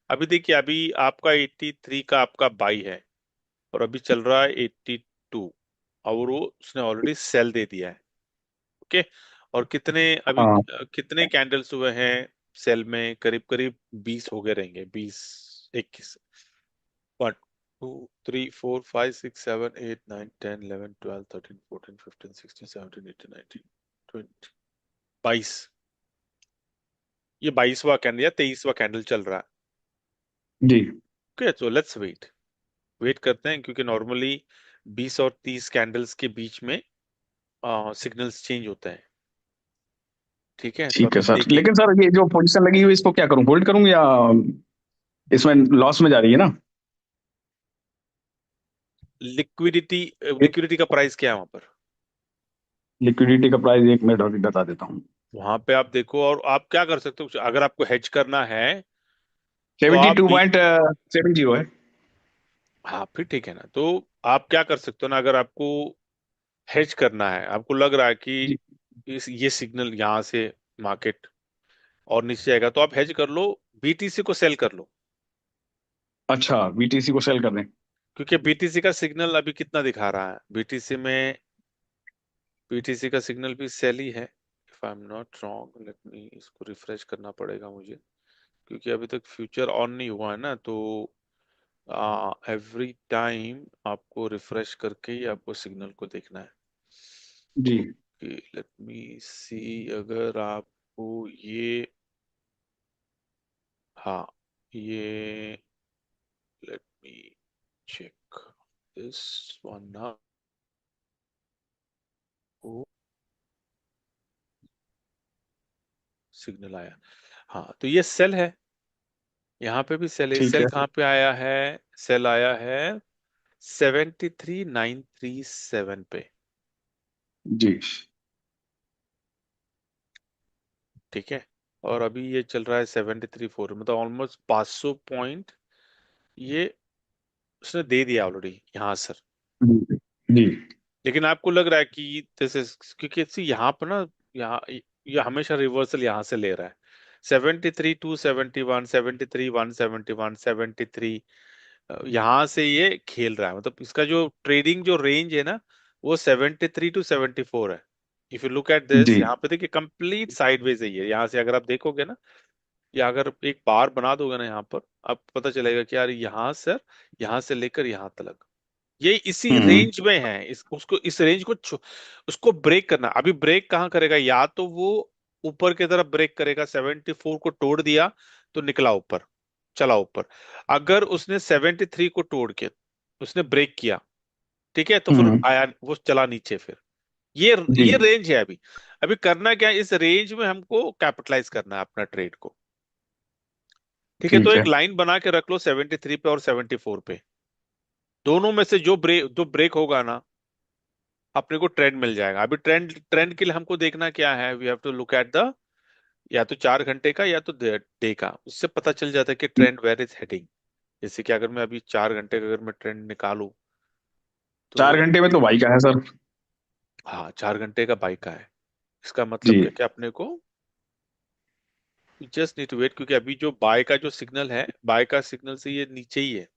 Speaker 1: अभी देखिए, अभी आपका 83 का आपका बाई है, और अभी चल रहा है 82, और वो उसने ऑलरेडी सेल दे दिया है। ओके। और अभी
Speaker 7: हाँ।
Speaker 1: कितने कैंडल्स हुए हैं सेल में? करीब करीब 20 हो गए रहेंगे, 20, 21, 1 2 3 4 5 6 7 8 9 10 11 12 13 14 15 16 17 18 19 20, 22, ये 22वां कैंडल या 23वां कैंडल चल रहा है।
Speaker 7: जी।
Speaker 1: ओके, तो लेट्स वेट, वेट करते हैं, क्योंकि नॉर्मली 20 और 30 कैंडल्स के बीच में सिग्नल्स चेंज होते हैं। ठीक है, तो
Speaker 7: ठीक है
Speaker 1: अभी
Speaker 7: सर,
Speaker 1: देखिए,
Speaker 7: लेकिन सर ये जो पोजीशन लगी हुई है, इसको क्या करूं, होल्ड करूं या इसमें लॉस में जा रही है ना?
Speaker 1: लिक्विडिटी लिक्विडिटी का प्राइस क्या है वहां पर?
Speaker 7: लिक्विडिटी का प्राइस एक मिनट अभी बता देता हूँ।
Speaker 1: वहां पे आप देखो, और आप क्या कर सकते हो, अगर आपको हेज करना है तो
Speaker 7: सेवेंटी
Speaker 1: आप
Speaker 7: टू
Speaker 1: भी,
Speaker 7: पॉइंट सेवन जीरो है।
Speaker 1: हाँ फिर ठीक है ना, तो आप क्या कर सकते हो ना, अगर आपको हेज करना है, आपको लग रहा है कि
Speaker 7: जी।
Speaker 1: ये सिग्नल यहाँ से मार्केट और नीचे आएगा, तो आप हेज कर लो, बीटीसी को सेल कर लो।
Speaker 7: अच्छा, बीटीसी को सेल कर दें।
Speaker 1: क्योंकि बीटीसी का सिग्नल अभी कितना दिखा रहा है, बीटीसी का सिग्नल भी सेल ही है, if I am not wrong, let me इसको रिफ्रेश करना पड़ेगा मुझे, क्योंकि अभी तक फ्यूचर ऑन नहीं हुआ है ना, तो एवरी टाइम आपको रिफ्रेश करके ही आपको सिग्नल को देखना है।
Speaker 7: जी।
Speaker 1: ओके, लेट मी सी, अगर आपको ये, हाँ, ये, let me check this one now, signal आया, हाँ, तो ये सेल है, यहाँ पे भी सेल है।
Speaker 7: ठीक
Speaker 1: सेल
Speaker 7: है।
Speaker 1: कहाँ पे आया है? सेल आया है 73937 पे।
Speaker 7: जी।
Speaker 1: ठीक है, और अभी ये चल रहा है 734, मतलब ऑलमोस्ट 500 पॉइंट ये उसने दे दिया ऑलरेडी यहाँ सर।
Speaker 7: जी। जी।
Speaker 1: लेकिन आपको लग रहा है कि जैसे, क्योंकि यहाँ पर ना, यहाँ ये हमेशा रिवर्सल यहाँ से ले रहा है, 73 271, 73 171, 73, यहाँ से ये खेल रहा है, मतलब इसका जो ट्रेडिंग जो रेंज है ना, वो 73 to 74 है। If you look at this,
Speaker 7: जी।
Speaker 1: यहाँ पे देखिए कंप्लीट साइडवेज है ये, यहाँ से अगर आप देखोगे ना, या अगर एक बार बना दोगे ना यहाँ पर, अब पता चलेगा कि यार यहाँ से, यहाँ से लेकर यहाँ तक ये इसी
Speaker 7: हम्म।
Speaker 1: रेंज में है, इस उसको इस रेंज को उसको ब्रेक करना। अभी ब्रेक कहाँ करेगा, या तो वो ऊपर की तरफ ब्रेक करेगा, 74 को तोड़ दिया तो निकला ऊपर, चला ऊपर। अगर उसने 73 को तोड़ के उसने ब्रेक किया, ठीक है, तो फिर
Speaker 7: हम्म।
Speaker 1: आया वो चला नीचे फिर। ये
Speaker 7: जी।
Speaker 1: ये रेंज है अभी। अभी करना क्या है, इस रेंज में हमको कैपिटलाइज करना है अपना ट्रेड को। ठीक है, तो
Speaker 7: ठीक
Speaker 1: एक
Speaker 7: है।
Speaker 1: लाइन बना के रख लो 73 पे और 74 पे, दोनों में से जो ब्रेक होगा ना, अपने को ट्रेंड मिल जाएगा। अभी ट्रेंड ट्रेंड के लिए हमको देखना क्या है, we have to look at the, या तो 4 घंटे का या तो डे का, उससे पता चल जाता है कि ट्रेंड वेयर इज हेडिंग। जैसे कि अगर मैं अभी 4 घंटे का अगर मैं ट्रेंड निकालूं
Speaker 7: चार
Speaker 1: तो,
Speaker 7: घंटे में तो भाई का है सर।
Speaker 1: हाँ 4 घंटे का बाई का है, इसका मतलब
Speaker 7: जी।
Speaker 1: क्या, कि अपने को जस्ट नीड टू वेट, क्योंकि अभी जो बाय का जो सिग्नल है, बाय का सिग्नल से ये नीचे ही है,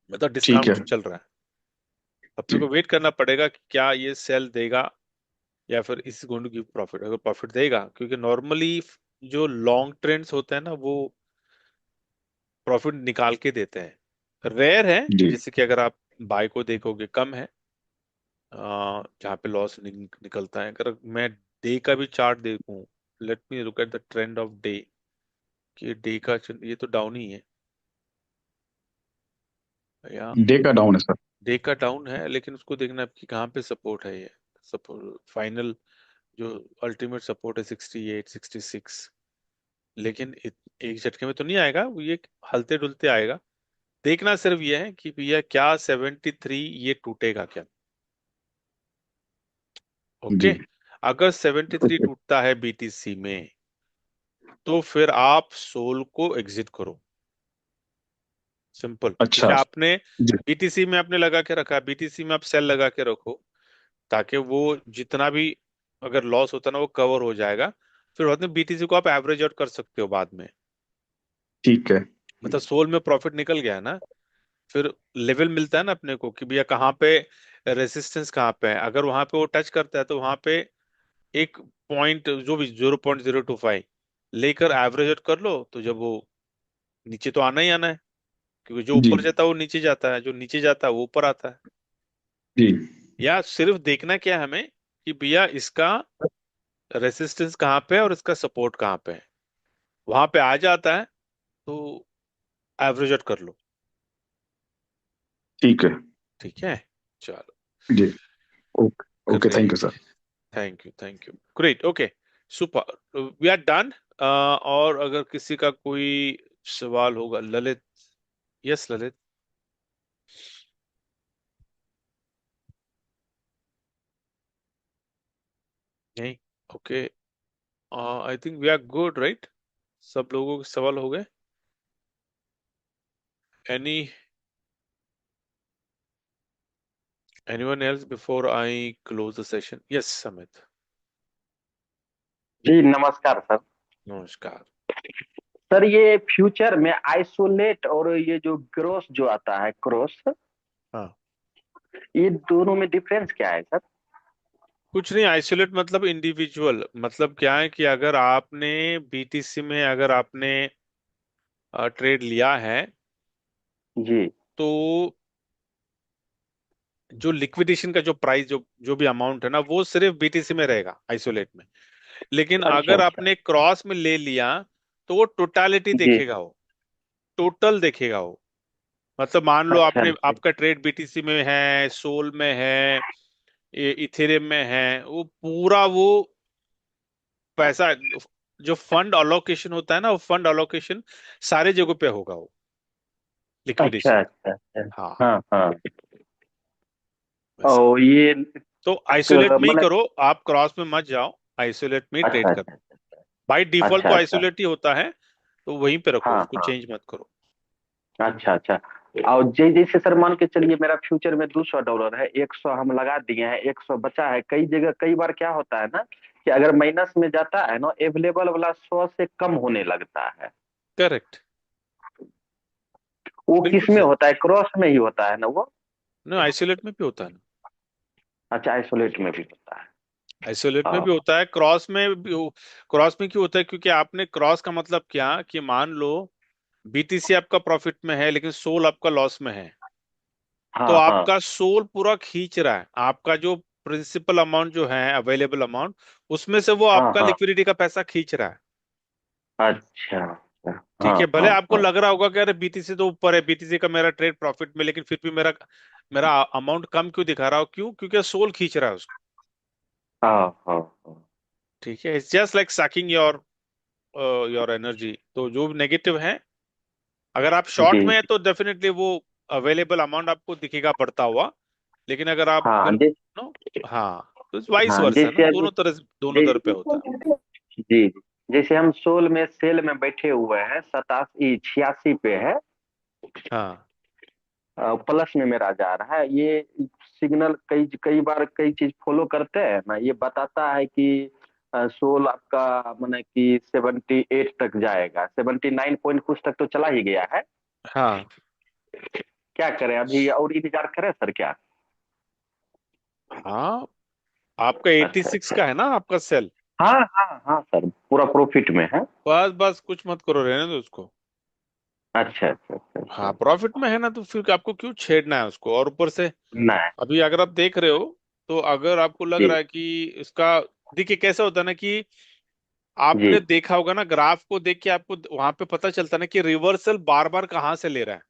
Speaker 1: मतलब
Speaker 7: ठीक है।
Speaker 1: डिस्काउंट चल रहा है। अपने
Speaker 7: जी।
Speaker 1: को वेट करना पड़ेगा कि क्या ये सेल देगा या फिर इस गोइंग टू गिव प्रॉफिट। अगर प्रॉफिट देगा, क्योंकि नॉर्मली जो लॉन्ग ट्रेंड्स होते हैं ना, वो प्रॉफिट निकाल के देते हैं, रेयर है।
Speaker 7: जी।
Speaker 1: जैसे कि अगर आप बाय को देखोगे कम है, जहाँ पे लॉस निकलता है। अगर मैं डे का भी चार्ट देखूं, let me look at the trend of day, कि डे का ये तो डाउन ही है, या
Speaker 7: डे का डाउन है सर।
Speaker 1: डे का डाउन है, लेकिन उसको देखना है कि कहाँ पे सपोर्ट है। ये सपोर्ट फाइनल जो अल्टीमेट सपोर्ट है 68 66, लेकिन एक झटके में तो नहीं आएगा वो, ये हलते डुलते आएगा। देखना सिर्फ ये है कि भैया क्या 73 ये टूटेगा क्या। ओके,
Speaker 7: जी।
Speaker 1: अगर 73
Speaker 7: ओके।
Speaker 1: टूटता है बीटीसी में, तो फिर आप सोल को एग्जिट करो, सिंपल।
Speaker 7: अच्छा।
Speaker 1: क्योंकि आपने
Speaker 7: जी।
Speaker 1: बीटीसी में आपने लगा के रखा है, बीटीसी में आप सेल लगा के रखो, ताकि वो जितना भी अगर लॉस होता है ना वो कवर हो जाएगा। फिर बाद में बीटीसी को आप एवरेज आउट कर सकते हो बाद में।
Speaker 7: ठीक है।
Speaker 1: मतलब सोल में प्रॉफिट निकल गया है ना, फिर लेवल मिलता है ना अपने को कि भैया कहाँ पे रेसिस्टेंस कहाँ पे है। अगर वहां पे वो टच करता है तो वहां पे एक पॉइंट जो भी 0.025 लेकर एवरेज आउट कर लो, तो जब वो नीचे तो आना ही आना है, क्योंकि जो
Speaker 7: जी।
Speaker 1: ऊपर जाता है वो नीचे जाता है, जो नीचे जाता है वो ऊपर आता है।
Speaker 7: जी।
Speaker 1: या सिर्फ देखना क्या है हमें, कि भैया इसका रेसिस्टेंस कहाँ पे है और इसका सपोर्ट कहाँ पे है। वहां पे आ जाता है तो एवरेज आउट कर लो।
Speaker 7: ठीक है।
Speaker 1: ठीक है, चलो,
Speaker 7: जी। Okay. Okay, thank you
Speaker 1: great,
Speaker 7: sir.
Speaker 1: Thank you great, okay, super, we are done. और अगर किसी का कोई सवाल होगा, ललित, यस ललित। नहीं, okay, I think we are good right, सब लोगों के सवाल हो गए। Any anyone else before I close the session? Yes Samit,
Speaker 8: जी नमस्कार सर।
Speaker 1: नमस्कार।
Speaker 8: सर ये फ्यूचर में आइसोलेट और ये जो ग्रोस जो आता है क्रॉस,
Speaker 1: हाँ,
Speaker 8: ये दोनों में डिफरेंस क्या है सर?
Speaker 1: कुछ नहीं, आइसोलेट मतलब इंडिविजुअल, मतलब क्या है कि अगर आपने बीटीसी में अगर आपने ट्रेड लिया है,
Speaker 8: जी।
Speaker 1: तो जो लिक्विडेशन का जो प्राइस, जो भी अमाउंट है ना, वो सिर्फ बीटीसी में रहेगा आइसोलेट में। लेकिन
Speaker 8: अच्छा
Speaker 1: अगर
Speaker 8: अच्छा।
Speaker 1: आपने क्रॉस में ले लिया, तो वो टोटालिटी
Speaker 8: जी।
Speaker 1: देखेगा, वो टोटल देखेगा वो। मतलब मान लो
Speaker 8: अच्छा
Speaker 1: आपने,
Speaker 8: अच्छा।
Speaker 1: आपका ट्रेड बीटीसी में है, सोल में है, इथेरियम में है, वो पूरा वो पैसा, जो फंड अलोकेशन होता है ना, वो फंड अलोकेशन सारे जगहों पे होगा वो
Speaker 8: अच्छा
Speaker 1: लिक्विडेशन।
Speaker 8: अच्छा अच्छा।
Speaker 1: हाँ,
Speaker 8: हाँ हाँ।
Speaker 1: वैसा।
Speaker 8: और ये
Speaker 1: तो आइसोलेट में ही
Speaker 8: मतलब
Speaker 1: करो, आप क्रॉस में मत जाओ, आइसोलेट में ही ट्रेड
Speaker 8: अच्छा
Speaker 1: करो।
Speaker 8: अच्छा
Speaker 1: बाय डिफॉल्ट
Speaker 8: अच्छा
Speaker 1: तो
Speaker 8: अच्छा।
Speaker 1: आइसोलेट ही होता है, तो वहीं पे रखो,
Speaker 8: हाँ
Speaker 1: उसको
Speaker 8: हाँ।
Speaker 1: चेंज मत करो।
Speaker 8: अच्छा अच्छा। और जैसे सर मान के चलिए मेरा फ्यूचर में $200 है, 100 हम लगा दिए हैं, 100 बचा है। कई जगह कई बार क्या होता है ना कि अगर माइनस में जाता है ना, अवेलेबल वाला 100 से कम होने लगता है।
Speaker 1: करेक्ट,
Speaker 8: वो
Speaker 1: बिल्कुल
Speaker 8: किस में
Speaker 1: सही।
Speaker 8: होता है? क्रॉस में ही होता है ना वो?
Speaker 1: ना आइसोलेट में भी होता है ना।
Speaker 8: अच्छा, आइसोलेट में भी होता है।
Speaker 1: आइसोलेट में
Speaker 8: हाँ
Speaker 1: भी होता है, क्रॉस में भी क्रॉस में क्यों होता है? क्योंकि आपने क्रॉस का मतलब क्या कि मान लो बीटीसी आपका प्रॉफिट में है लेकिन सोल आपका लॉस में है, तो
Speaker 8: हाँ हाँ
Speaker 1: आपका सोल पूरा खींच रहा है आपका जो प्रिंसिपल अमाउंट जो है अवेलेबल अमाउंट, उसमें से वो
Speaker 8: हाँ
Speaker 1: आपका
Speaker 8: हाँ।
Speaker 1: लिक्विडिटी का पैसा खींच रहा है।
Speaker 8: अच्छा अच्छा।
Speaker 1: ठीक
Speaker 8: हाँ
Speaker 1: है, भले
Speaker 8: हाँ
Speaker 1: आपको
Speaker 8: हाँ
Speaker 1: लग रहा होगा कि अरे बीटीसी तो ऊपर है, बीटीसी का मेरा ट्रेड प्रॉफिट में, लेकिन फिर भी मेरा मेरा अमाउंट कम क्यों दिखा रहा हो? क्यों? क्योंकि सोल खींच रहा है उसको।
Speaker 8: हाँ हाँ हाँ।
Speaker 1: ठीक है, it's just like sucking your energy. तो जो नेगेटिव है, अगर आप शॉर्ट
Speaker 8: जी
Speaker 1: में है तो डेफिनेटली वो अवेलेबल अमाउंट आपको दिखेगा बढ़ता हुआ, लेकिन अगर आप
Speaker 8: हाँ।
Speaker 1: नो, हाँ, तो वाइस
Speaker 8: हाँ
Speaker 1: वर्सा ना,
Speaker 8: जैसे अभी
Speaker 1: दोनों तरह से दोनों तरह पे होता है।
Speaker 8: जी जी। जैसे हम सोल में सेल में बैठे हुए हैं, 87 86 पे है,
Speaker 1: हाँ
Speaker 8: प्लस में मेरा जा रहा है ये सिग्नल। कई कई बार कई चीज फॉलो करते हैं ना, ये बताता है कि सोल आपका माने कि 78 तक जाएगा, 79 पॉइंट कुछ तक तो चला ही गया है।
Speaker 1: हाँ
Speaker 8: क्या करें अभी, और इंतजार करें सर क्या?
Speaker 1: हाँ, आपका
Speaker 8: अच्छा
Speaker 1: 86
Speaker 8: अच्छा।
Speaker 1: का है ना आपका सेल?
Speaker 8: हाँ हाँ हाँ सर, पूरा प्रॉफिट में है।
Speaker 1: बस बस कुछ मत करो, रहने दो उसको।
Speaker 8: अच्छा अच्छा अच्छा
Speaker 1: हाँ,
Speaker 8: अच्छा।
Speaker 1: प्रॉफिट में है ना, तो फिर आपको क्यों छेड़ना है उसको? और ऊपर से
Speaker 8: नहीं।
Speaker 1: अभी अगर आप देख रहे हो, तो अगर आपको लग
Speaker 8: जी
Speaker 1: रहा है कि इसका, देखिए कैसा होता है ना कि
Speaker 8: जी।
Speaker 1: आपने देखा होगा ना, ग्राफ को देख के आपको वहां पे पता चलता है ना कि रिवर्सल बार बार कहाँ से ले रहा है।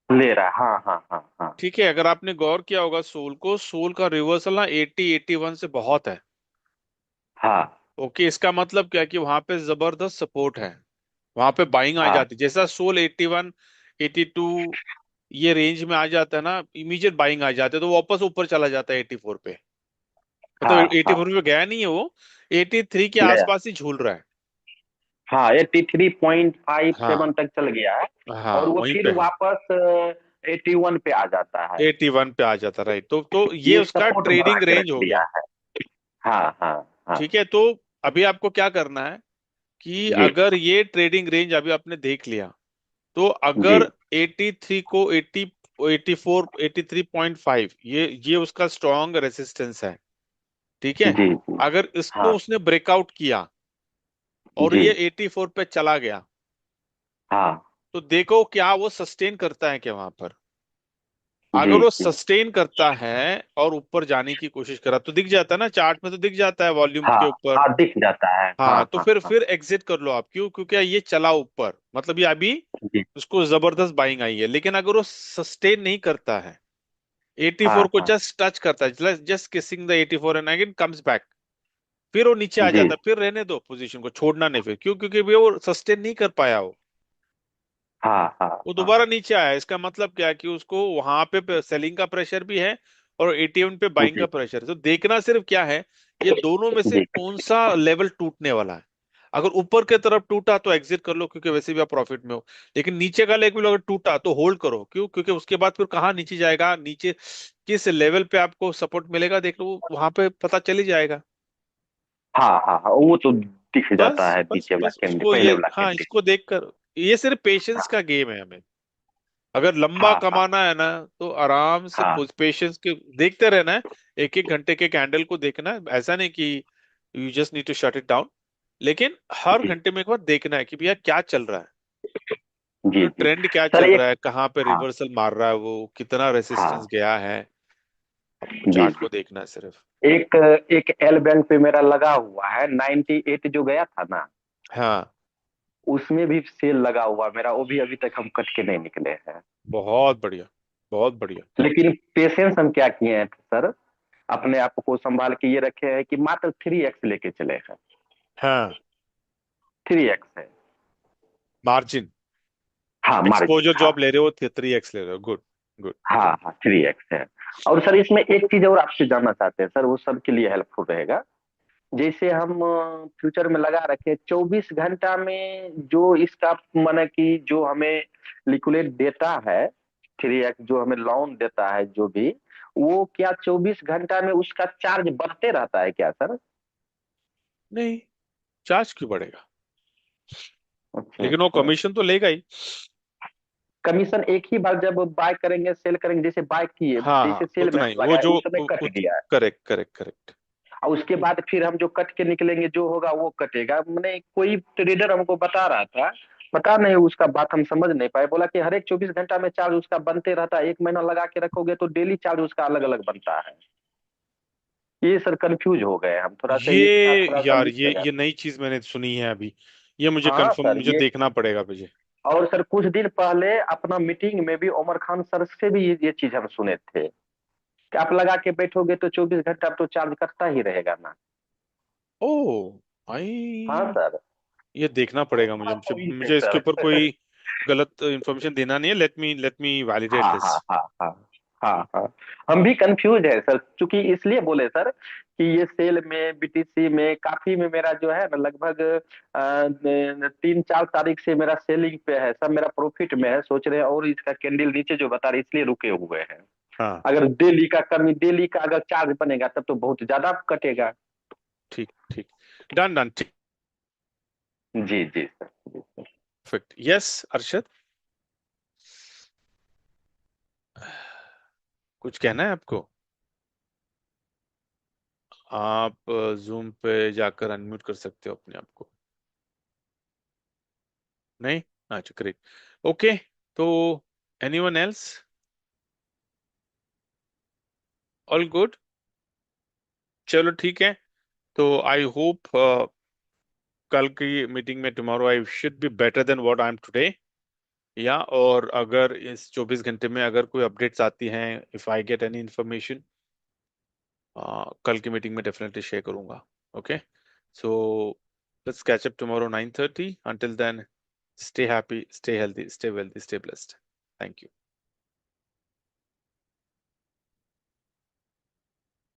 Speaker 8: ले रहा है, हाँ हाँ हाँ हाँ।
Speaker 1: ठीक है, अगर आपने गौर किया होगा सोल को, सोल का रिवर्सल ना 80 81 से बहुत है।
Speaker 8: हाँ
Speaker 1: ओके, इसका मतलब क्या कि वहां पे जबरदस्त सपोर्ट है, वहां पे बाइंग आ
Speaker 8: हाँ
Speaker 1: जाती है। जैसा सोल 81 82 ये रेंज में आ जाता है ना, इमीडिएट बाइंग आ जाते है, तो वो वापस ऊपर चला जाता है 84 पे।
Speaker 8: हाँ
Speaker 1: मतलब 84
Speaker 8: हाँ।
Speaker 1: पे गया नहीं है वो, 83 के
Speaker 8: गया।
Speaker 1: आसपास ही झूल रहा है।
Speaker 8: हाँ 83.57
Speaker 1: हाँ
Speaker 8: तक चल गया है,
Speaker 1: हाँ,
Speaker 8: और वो
Speaker 1: वहीं
Speaker 8: फिर
Speaker 1: पे है,
Speaker 8: वापस 81 पे आ जाता है।
Speaker 1: 81 पे आ जाता, राइट। तो ये
Speaker 8: ये
Speaker 1: उसका
Speaker 8: सपोर्ट बना
Speaker 1: ट्रेडिंग
Speaker 8: के रख
Speaker 1: रेंज हो
Speaker 8: दिया
Speaker 1: गया।
Speaker 8: है। हाँ हाँ हाँ।
Speaker 1: ठीक है, तो अभी आपको क्या करना है कि
Speaker 8: जी
Speaker 1: अगर ये ट्रेडिंग रेंज अभी आपने देख लिया, तो
Speaker 8: जी
Speaker 1: अगर 83 को 80 84 83.5 ये उसका स्ट्रॉन्ग रेसिस्टेंस है। ठीक है,
Speaker 8: जी जी।
Speaker 1: अगर इसको
Speaker 8: हाँ
Speaker 1: उसने ब्रेकआउट किया और
Speaker 8: जी।
Speaker 1: ये 84 पे चला गया,
Speaker 8: हाँ
Speaker 1: तो देखो क्या वो सस्टेन करता है क्या वहां पर?
Speaker 8: जी
Speaker 1: अगर वो
Speaker 8: जी।
Speaker 1: सस्टेन करता है और ऊपर जाने की कोशिश करा, तो दिख जाता है ना चार्ट में, तो दिख जाता है वॉल्यूम
Speaker 8: हाँ
Speaker 1: के ऊपर।
Speaker 8: हाँ दिख जाता है, हाँ
Speaker 1: हाँ, तो
Speaker 8: हाँ हाँ।
Speaker 1: फिर एग्जिट कर लो आप। क्यों? क्योंकि ये चला ऊपर, मतलब ये अभी
Speaker 8: जी।
Speaker 1: उसको जबरदस्त बाइंग आई है। लेकिन अगर वो सस्टेन नहीं करता है,
Speaker 8: हाँ
Speaker 1: 84 को
Speaker 8: हाँ।
Speaker 1: जस्ट टच करता है, just kissing the 84 and again comes back, फिर वो नीचे आ
Speaker 8: जी।
Speaker 1: जाता है, फिर रहने दो पोजीशन को, छोड़ना नहीं फिर। क्यों? क्योंकि वो सस्टेन नहीं कर पाया वो
Speaker 8: हाँ हाँ
Speaker 1: वो
Speaker 8: हाँ।
Speaker 1: दोबारा नीचे आया। इसका मतलब क्या है कि उसको वहां पे सेलिंग का प्रेशर भी है और 81 पे बाइंग का
Speaker 8: जी
Speaker 1: प्रेशर है। तो देखना सिर्फ क्या है, ये दोनों में से
Speaker 8: जी।
Speaker 1: कौन सा लेवल टूटने वाला है। अगर ऊपर के तरफ टूटा तो एग्जिट कर लो, क्योंकि वैसे भी आप प्रॉफिट में हो। लेकिन नीचे का लेवल अगर टूटा तो होल्ड करो। क्यों? क्योंकि उसके बाद फिर कहाँ नीचे जाएगा, नीचे किस लेवल पे आपको सपोर्ट मिलेगा, देख लो वहां पे पता चल ही जाएगा।
Speaker 8: हाँ हाँ हाँ, वो तो दिख जाता
Speaker 1: बस
Speaker 8: है
Speaker 1: बस
Speaker 8: नीचे वाला
Speaker 1: बस
Speaker 8: कैंडल,
Speaker 1: उसको
Speaker 8: पहले
Speaker 1: ये,
Speaker 8: वाला
Speaker 1: हाँ,
Speaker 8: कैंडल।
Speaker 1: इसको देखकर, ये सिर्फ पेशेंस
Speaker 8: हाँ
Speaker 1: का गेम है हमें। अगर लंबा
Speaker 8: हाँ हाँ
Speaker 1: कमाना है ना, तो आराम से
Speaker 8: हाँ।
Speaker 1: पेशेंस के देखते रहना है। एक एक घंटे के कैंडल को देखना है, ऐसा नहीं कि you just need to shut it down. लेकिन हर
Speaker 8: जी
Speaker 1: घंटे में एक बार देखना है कि भैया क्या चल रहा है,
Speaker 8: जी जी।
Speaker 1: ट्रेंड क्या
Speaker 8: सर
Speaker 1: चल
Speaker 8: एक।
Speaker 1: रहा है, कहाँ पे
Speaker 8: हाँ
Speaker 1: रिवर्सल मार रहा है, वो कितना रेसिस्टेंस
Speaker 8: हाँ।
Speaker 1: गया है।
Speaker 8: जी
Speaker 1: चार्ट
Speaker 8: जी।
Speaker 1: को देखना है सिर्फ।
Speaker 8: एक एक एल बैंक पे मेरा लगा हुआ है, 98 जो गया था ना,
Speaker 1: हाँ,
Speaker 8: उसमें भी सेल लगा हुआ मेरा, वो भी अभी तक हम कट के नहीं निकले हैं।
Speaker 1: बहुत बढ़िया, बहुत बढ़िया।
Speaker 8: लेकिन पेशेंस हम क्या किए हैं सर, अपने आप को संभाल के ये रखे हैं कि मात्र 3x लेके चले हैं।
Speaker 1: हाँ,
Speaker 8: 3x है।
Speaker 1: मार्जिन,
Speaker 8: हाँ मार्जिन,
Speaker 1: एक्सपोजर जो
Speaker 8: हाँ।
Speaker 1: आप ले रहे हो 3x ले रहे हो, गुड गुड।
Speaker 8: हाँ हाँ 3x है। और सर इसमें एक चीज और आपसे जानना चाहते हैं सर, वो सबके लिए हेल्पफुल रहेगा। जैसे हम फ्यूचर में लगा रखे 24 घंटा में जो इसका माने कि जो हमें लिक्विड देता है, 3x जो हमें लोन देता है जो भी, वो क्या 24 घंटा में उसका चार्ज बढ़ते रहता है क्या सर?
Speaker 1: नहीं, चार्ज क्यों बढ़ेगा?
Speaker 8: अच्छा
Speaker 1: लेकिन वो
Speaker 8: अच्छा।
Speaker 1: कमीशन तो लेगा ही।
Speaker 8: कमीशन एक ही बार जब बाय करेंगे सेल करेंगे, जैसे बाय किए
Speaker 1: हाँ
Speaker 8: जैसे
Speaker 1: हाँ,
Speaker 8: सेल में
Speaker 1: उतना ही
Speaker 8: हम
Speaker 1: वो
Speaker 8: लगाए
Speaker 1: जो
Speaker 8: उस समय कट दिया है।
Speaker 1: Correct correct correct.
Speaker 8: और उसके बाद फिर हम जो कट के निकलेंगे जो होगा वो कटेगा। मैंने कोई ट्रेडर हमको बता रहा था, पता नहीं उसका बात हम समझ नहीं पाए, बोला कि हर एक 24 घंटा में चार्ज उसका बनते रहता है, 1 महीना लगा के रखोगे तो डेली चार्ज उसका अलग अलग बनता है। ये सर कंफ्यूज हो गए हम, थोड़ा सा इसका
Speaker 1: ये
Speaker 8: थोड़ा सा
Speaker 1: यार
Speaker 8: लिखिएगा।
Speaker 1: ये नई चीज मैंने सुनी है अभी। ये मुझे
Speaker 8: हाँ
Speaker 1: कंफर्म,
Speaker 8: सर
Speaker 1: मुझे
Speaker 8: ये,
Speaker 1: देखना पड़ेगा मुझे।
Speaker 8: और सर कुछ दिन पहले अपना मीटिंग में भी उमर खान सर से भी ये चीज हम सुने थे कि आप लगा के बैठोगे तो 24 घंटा तो चार्ज करता ही रहेगा ना।
Speaker 1: ओ
Speaker 8: हाँ
Speaker 1: आई,
Speaker 8: सर।
Speaker 1: ये देखना
Speaker 8: तो
Speaker 1: पड़ेगा मुझे
Speaker 8: बड़ा
Speaker 1: मुझे
Speaker 8: पॉइंट है
Speaker 1: मुझे इसके
Speaker 8: सर।
Speaker 1: ऊपर कोई गलत इंफॉर्मेशन देना नहीं है। लेट मी वैलिडेट
Speaker 8: हाँ
Speaker 1: दिस।
Speaker 8: हाँ हाँ हाँ हाँ हाँ। हम भी कंफ्यूज है सर, क्योंकि इसलिए बोले सर कि ये सेल में बीटीसी में काफी में मेरा जो है ना लगभग 3-4 तारीख से मेरा सेलिंग पे है, सब मेरा प्रॉफिट में है, सोच रहे हैं और इसका कैंडल नीचे जो बता रहे इसलिए रुके हुए हैं।
Speaker 1: हाँ
Speaker 8: अगर डेली का अगर चार्ज बनेगा तब तो बहुत ज्यादा कटेगा।
Speaker 1: ठीक ठीक, डन डन, ठीक,
Speaker 8: जी जी सर, जी सर।
Speaker 1: परफेक्ट। यस अरशद, कुछ कहना है आपको? आप जूम पे जाकर अनम्यूट कर सकते हो अपने आप को। नहीं, अच्छा ग्रेट, ओके। तो एनीवन एल्स? ऑल गुड, चलो ठीक है। तो आई होप कल की मीटिंग में tomorrow I should be better than what I am today. या और अगर इस 24 घंटे में अगर कोई अपडेट्स आती हैं, if I get any information, कल की मीटिंग में डेफिनेटली शेयर करूंगा। Okay, so let's catch up tomorrow 9:30। Until then, stay happy, stay healthy, stay wealthy, stay blessed. Thank you.